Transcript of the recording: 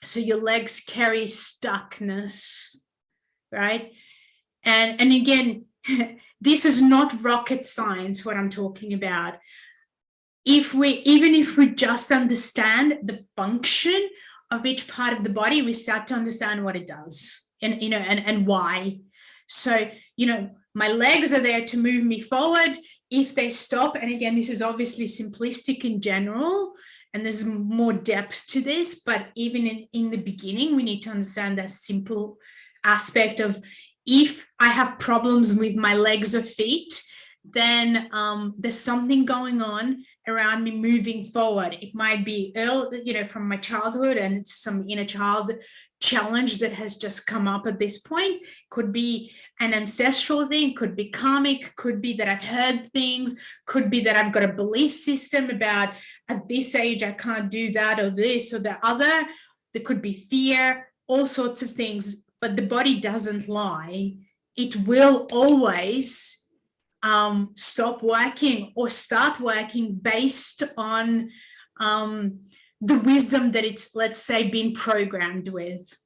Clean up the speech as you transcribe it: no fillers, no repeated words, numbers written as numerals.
So your legs carry stuckness, right? And again, this is not rocket science, what I'm talking about. Even if we just understand the function of each part of the body, we start to understand what it does and why. So, my legs are there to move me forward. If they stop, and again, this is obviously simplistic in general, and there's more depth to this, but even in the beginning, we need to understand that simple aspect of, if I have problems with my legs or feet, then there's something going on around me moving forward. It might be from my childhood, and it's some inner child challenge that has just come up at this point. Could be an ancestral thing, could be karmic, could be that I've heard things, could be that I've got a belief system about, at this age I can't do that or this or the other. There could be fear, all sorts of things. But the body doesn't lie. It will always stop working or start working based on the wisdom that it's, let's say, been programmed with.